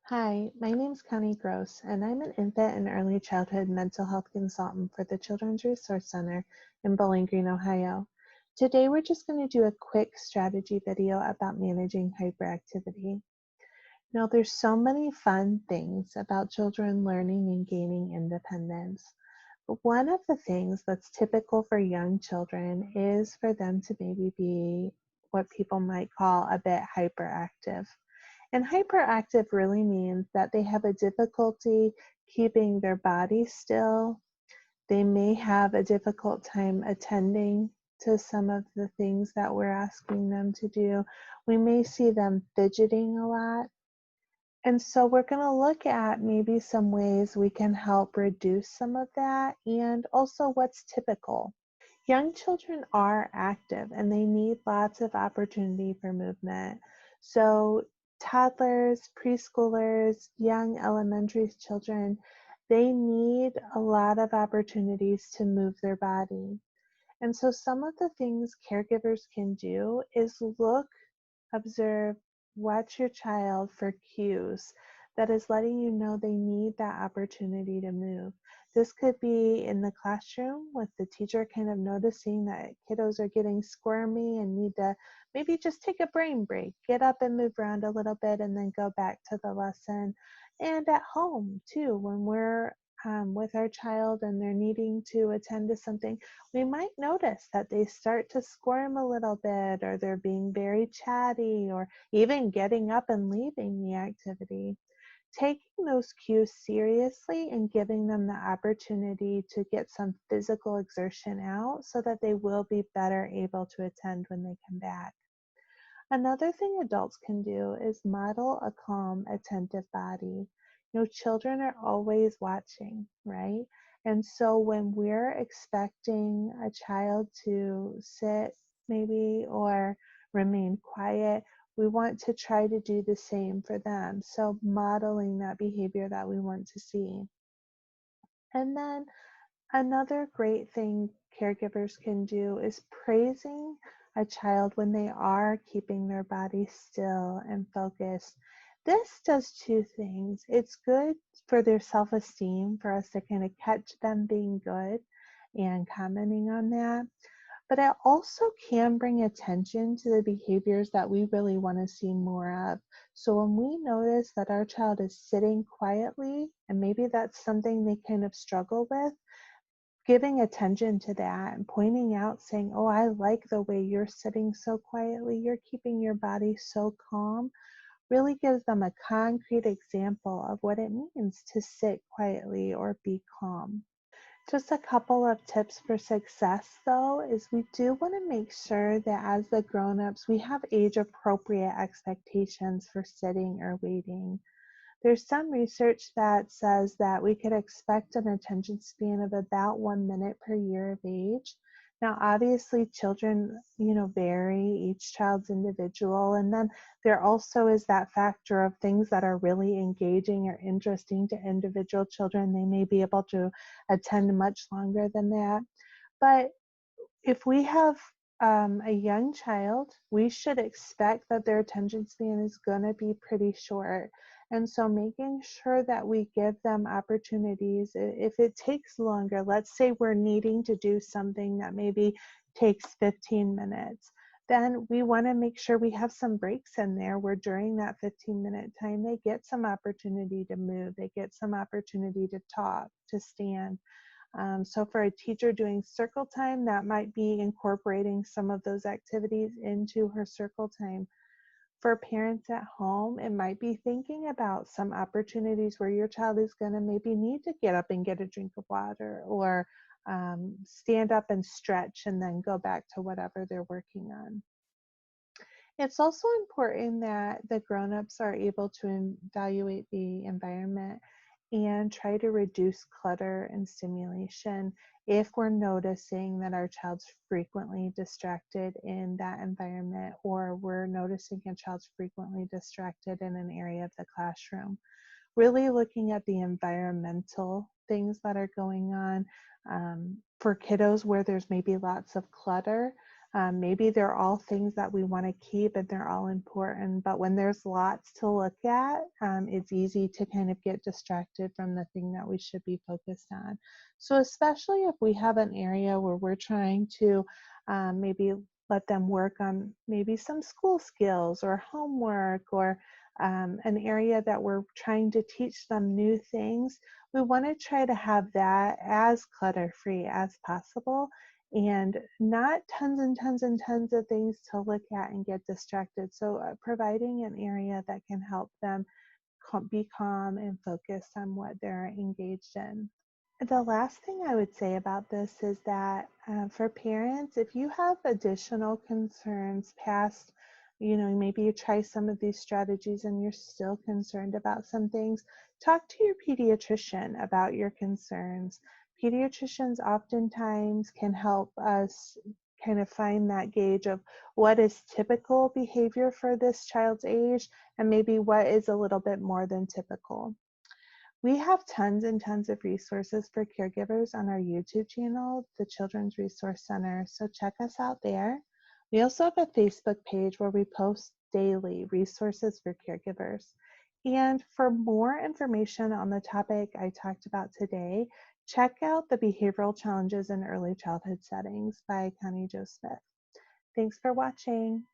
Hi, my name is Connie Gross, and I'm an infant and early childhood mental health consultant for the Children's Resource Center in Bowling Green, Ohio. Today, we're just going to do a quick strategy video about managing hyperactivity. Now, there's so many fun things about children learning and gaining independence. But one of the things that's typical for young children is for them to maybe be what people might call a bit hyperactive. And hyperactive really means that they have a difficulty keeping their body still. They may have a difficult time attending to some of the things that we're asking them to do. We may see them fidgeting a lot. And so we're going to look at maybe some ways we can help reduce some of that and also what's typical. Young children are active and they need lots of opportunity for movement. So toddlers, preschoolers, young elementary children, they need a lot of opportunities to move their body. And so some of the things caregivers can do is look, observe, watch your child for cues that is letting you know they need that opportunity to move. This could be in the classroom with the teacher kind of noticing that kiddos are getting squirmy and need to maybe just take a brain break, get up and move around a little bit and then go back to the lesson. And at home too, when we're with our child and they're needing to attend to something, we might notice that they start to squirm a little bit, or they're being very chatty, or even getting up and leaving the activity. Taking those cues seriously and giving them the opportunity to get some physical exertion out so that they will be better able to attend when they come back. Another thing adults can do is model a calm, attentive body. Children are always watching, right? And so when we're expecting a child to sit maybe or remain quiet, we want to try to do the same for them. So modeling that behavior that we want to see. And then another great thing caregivers can do is praising a child when they are keeping their body still and focused. This does two things. It's good for their self-esteem, for us to kind of catch them being good and commenting on that. But it also can bring attention to the behaviors that we really want to see more of. So when we notice that our child is sitting quietly, and maybe that's something they kind of struggle with, giving attention to that and pointing out, saying, oh, I like the way you're sitting so quietly, you're keeping your body so calm, really gives them a concrete example of what it means to sit quietly or be calm. Just a couple of tips for success, though, is we do want to make sure that as the grown-ups, we have age-appropriate expectations for sitting or waiting. There's some research that says that we could expect an attention span of about 1 minute per year of age. Now, obviously, children, vary. Each child's individual. And then there also is that factor of things that are really engaging or interesting to individual children. They may be able to attend much longer than that. But if we have a young child, we should expect that their attention span is going to be pretty short. And so making sure that we give them opportunities, if it takes longer, let's say we're needing to do something that maybe takes 15 minutes, then we want to make sure we have some breaks in there where during that 15-minute time, they get some opportunity to move, they get some opportunity to talk, to stand. So for a teacher doing circle time, that might be incorporating some of those activities into her circle time. For parents at home, it might be thinking about some opportunities where your child is going to maybe need to get up and get a drink of water, or stand up and stretch and then go back to whatever they're working on. It's also important that the grown-ups are able to evaluate the environment and try to reduce clutter and stimulation if we're noticing that our child's frequently distracted in that environment, or we're noticing a child's frequently distracted in an area of the classroom. Really looking at the environmental things that are going on. For kiddos where there's maybe lots of clutter, Maybe they're all things that we want to keep and they're all important, but when there's lots to look at, it's easy to kind of get distracted from the thing that we should be focused on. So, especially if we have an area where we're trying to maybe let them work on maybe some school skills or homework or an area that we're trying to teach them new things, we want to try to have that as clutter free as possible and not tons and tons and tons of things to look at and get distracted. So, providing an area that can help them be calm and focused on what they're engaged in. The last thing I would say about this is that for parents, if you have additional concerns past, maybe you try some of these strategies and you're still concerned about some things, talk to your pediatrician about your concerns. Pediatricians oftentimes can help us kind of find that gauge of what is typical behavior for this child's age and maybe what is a little bit more than typical. We have tons and tons of resources for caregivers on our YouTube channel, the Children's Resource Center, so check us out there. We also have a Facebook page where we post daily resources for caregivers. And for more information on the topic I talked about today, check out the Behavioral Challenges in Early Childhood Settings by Connie Jo Smith. Thanks for watching.